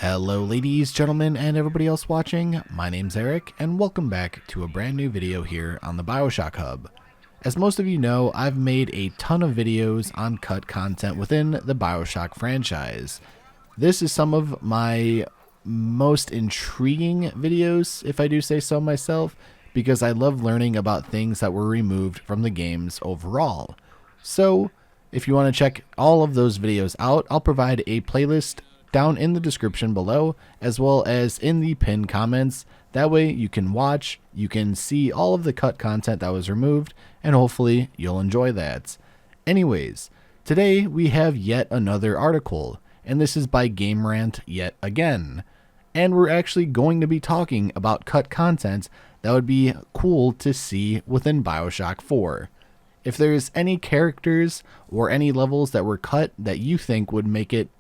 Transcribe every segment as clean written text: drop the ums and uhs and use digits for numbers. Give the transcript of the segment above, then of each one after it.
Hello ladies, gentlemen, and everybody else watching. My name's Eric, and welcome back to a brand new video here on the BioShock Hub. As most of you know, I've made a ton of videos on cut content within the BioShock franchise. This is some of my most intriguing videos, if I do say so myself, because I love learning about things that were removed from the games overall. So, if you want to check all of those videos out, I'll provide a playlist down in the description below, as well as in the pinned comments. That way you can watch, you can see all of the cut content that was removed, and hopefully you'll enjoy that. Anyways, today we have yet another article, and this is by Game Rant yet again. And we're actually going to be talking about cut content that would be cool to see within BioShock 4. If there's any characters or any levels that were cut that you think would make it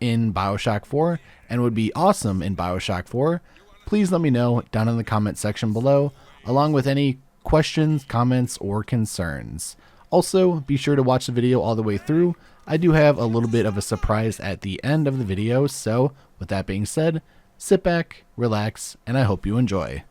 in BioShock 4 and would be awesome in BioShock 4, please let me know down in the comment section below, along with any questions, comments, or concerns. Also, be sure to watch the video all the way through. I do have a little bit of a surprise at the end of the video, so with that being said, sit back, relax, and I hope you enjoy.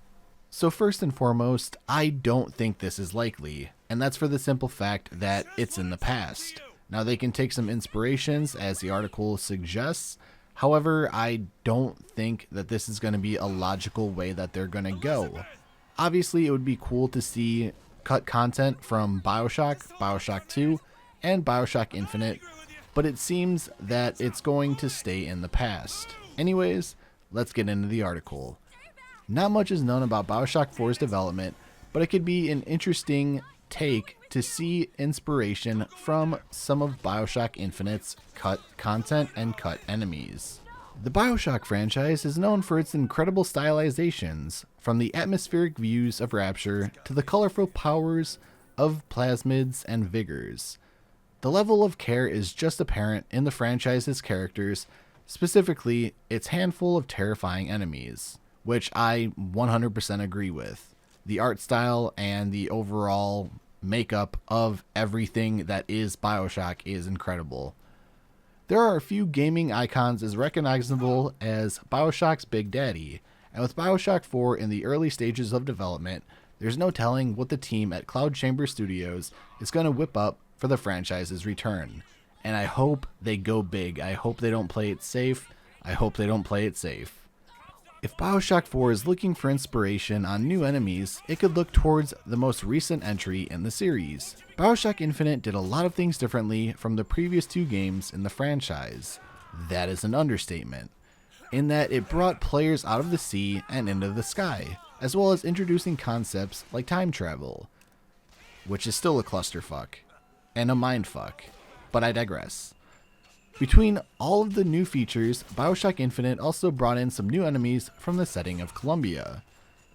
So first and foremost, I don't think this is likely, and that's for the simple fact that it's in the past. Now they can take some inspirations, as the article suggests. However, I don't think that this is going to be a logical way that they're going to go. Obviously, it would be cool to see cut content from BioShock, BioShock 2, and BioShock Infinite, but it seems that it's going to stay in the past. Anyways, let's get into the article. Not much is known about BioShock 4's development, but it could be an interesting take to see inspiration from some of BioShock Infinite's cut content and cut enemies. The BioShock franchise is known for its incredible stylizations, from the atmospheric views of Rapture to the colorful powers of plasmids and vigors. The level of care is just apparent in the franchise's characters, specifically its handful of terrifying enemies, which I 100% agree with. The art style and the overall makeup of everything that is BioShock is incredible. There are a few gaming icons as recognizable as BioShock's Big Daddy, and with BioShock 4 in the early stages of development, there's no telling what the team at Cloud Chamber Studios is going to whip up for the franchise's return. And I hope they go big. I hope they don't play it safe. I hope they don't play it safe. If BioShock 4 is looking for inspiration on new enemies, it could look towards the most recent entry in the series. BioShock Infinite did a lot of things differently from the previous two games in the franchise. That is an understatement, in that it brought players out of the sea and into the sky, as well as introducing concepts like time travel, which is still a clusterfuck, and a mindfuck, but I digress. Between all of the new features, BioShock Infinite also brought in some new enemies from the setting of Columbia.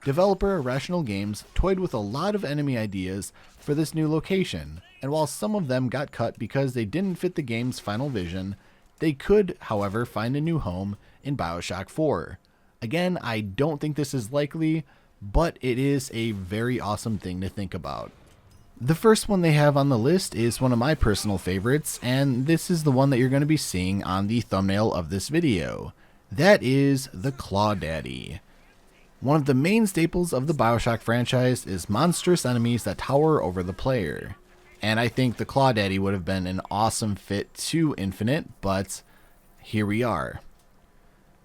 Developer Irrational Games toyed with a lot of enemy ideas for this new location, and while some of them got cut because they didn't fit the game's final vision, they could, however, find a new home in BioShock 4. Again, I don't think this is likely, but it is a very awesome thing to think about. The first one they have on the list is one of my personal favorites, and this is the one that you're going to be seeing on the thumbnail of this video. That is the Claw Daddy. One of the main staples of the BioShock franchise is monstrous enemies that tower over the player, and I think the Claw Daddy would have been an awesome fit to Infinite, but here we are.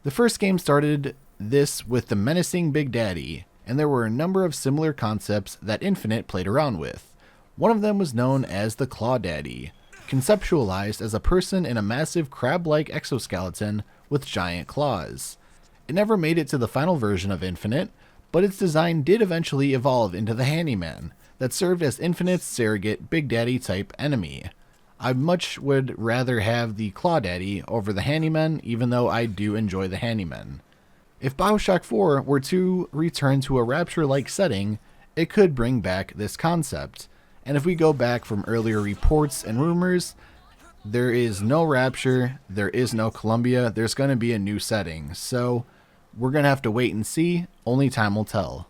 The first game started this with the menacing Big Daddy, and there were a number of similar concepts that Infinite played around with. One of them was known as the Claw Daddy, conceptualized as a person in a massive crab-like exoskeleton with giant claws. It never made it to the final version of Infinite, but its design did eventually evolve into the Handyman, that served as Infinite's surrogate Big Daddy type enemy. I much would rather have the Claw Daddy over the Handyman, even though I do enjoy the Handyman. If BioShock 4 were to return to a Rapture-like setting, it could bring back this concept. And if we go back from earlier reports and rumors, there is no Rapture, there is no Columbia, there's going to be a new setting. So we're going to have to wait and see, only time will tell.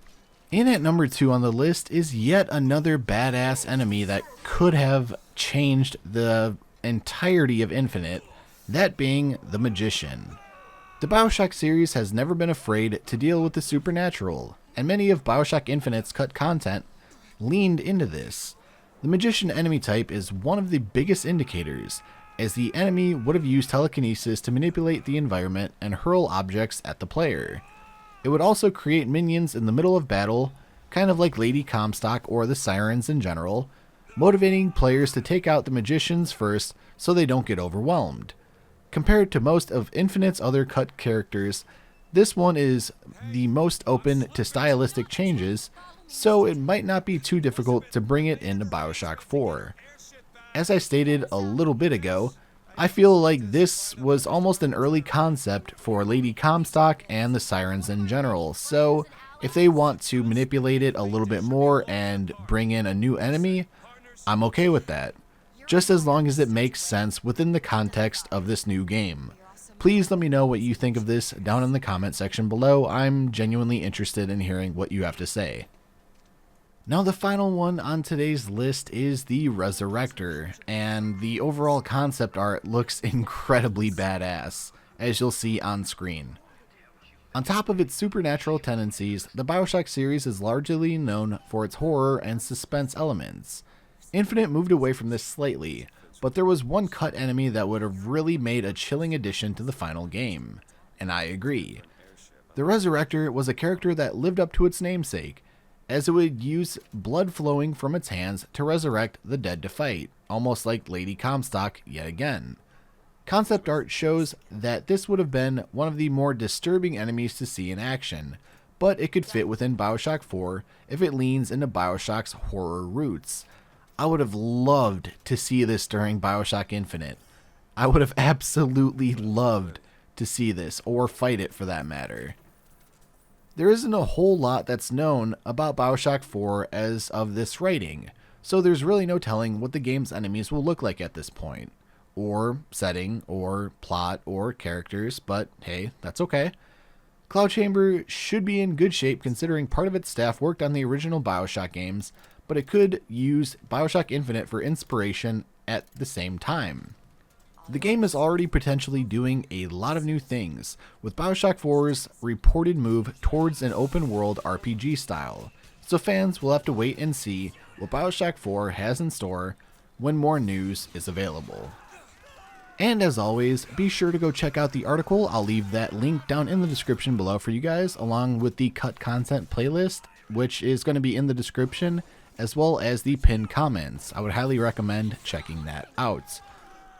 In at number 2 on the list is yet another badass enemy that could have changed the entirety of Infinite, that being the Magician. The BioShock series has never been afraid to deal with the supernatural, and many of BioShock Infinite's cut content leaned into this. The magician enemy type is one of the biggest indicators, as the enemy would have used telekinesis to manipulate the environment and hurl objects at the player. It would also create minions in the middle of battle, kind of like Lady Comstock or the Sirens in general, motivating players to take out the magicians first so they don't get overwhelmed. Compared to most of Infinite's other cut characters, this one is the most open to stylistic changes, so it might not be too difficult to bring it into BioShock 4. As I stated a little bit ago, I feel like this was almost an early concept for Lady Comstock and the Sirens in general, so if they want to manipulate it a little bit more and bring in a new enemy, I'm okay with that, just as long as it makes sense within the context of this new game. Please let me know what you think of this down in the comment section below. I'm genuinely interested in hearing what you have to say. Now the final one on today's list is the Resurrector, and the overall concept art looks incredibly badass, as you'll see on screen. On top of its supernatural tendencies, the BioShock series is largely known for its horror and suspense elements. Infinite moved away from this slightly, but there was one cut enemy that would have really made a chilling addition to the final game, and I agree. The Resurrector was a character that lived up to its namesake, as it would use blood flowing from its hands to resurrect the dead to fight, almost like Lady Comstock yet again. Concept art shows that this would have been one of the more disturbing enemies to see in action, but it could fit within BioShock 4 if it leans into BioShock's horror roots. I would have loved to see this during BioShock Infinite. I would have absolutely loved to see this, or fight it for that matter. There isn't a whole lot that's known about BioShock 4 as of this writing, so there's really no telling what the game's enemies will look like at this point, or setting, or plot, or characters, but hey, that's okay. Cloud Chamber should be in good shape considering part of its staff worked on the original BioShock games, but it could use BioShock Infinite for inspiration at the same time. The game is already potentially doing a lot of new things, with BioShock 4's reported move towards an open world RPG style, so fans will have to wait and see what BioShock 4 has in store when more news is available. And as always, be sure to go check out the article. I'll leave that link down in the description below for you guys, along with the cut content playlist, which is going to be in the description, as well as the pinned comments. I would highly recommend checking that out.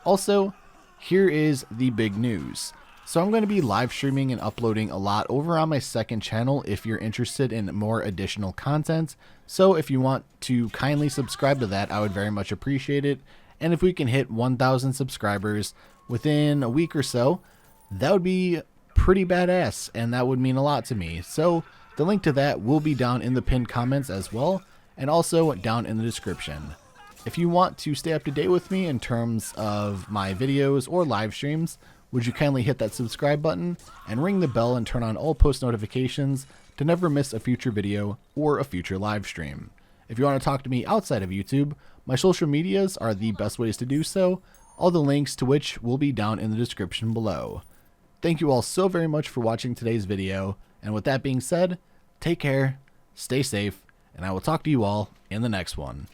Also, here is the big news. So I'm going to be live streaming and uploading a lot over on my second channel if you're interested in more additional content. So if you want to kindly subscribe to that, I would very much appreciate it. And if we can hit 1,000 subscribers within a week or so, that would be pretty badass, and that would mean a lot to me. So the link to that will be down in the pinned comments as well, and also down in the description. If you want to stay up to date with me in terms of my videos or live streams, would you kindly hit that subscribe button and ring the bell and turn on all post notifications to never miss a future video or a future live stream. If you want to talk to me outside of YouTube, my social medias are the best ways to do so, all the links to which will be down in the description below. Thank you all so very much for watching today's video, and with that being said, take care, stay safe, and I will talk to you all in the next one.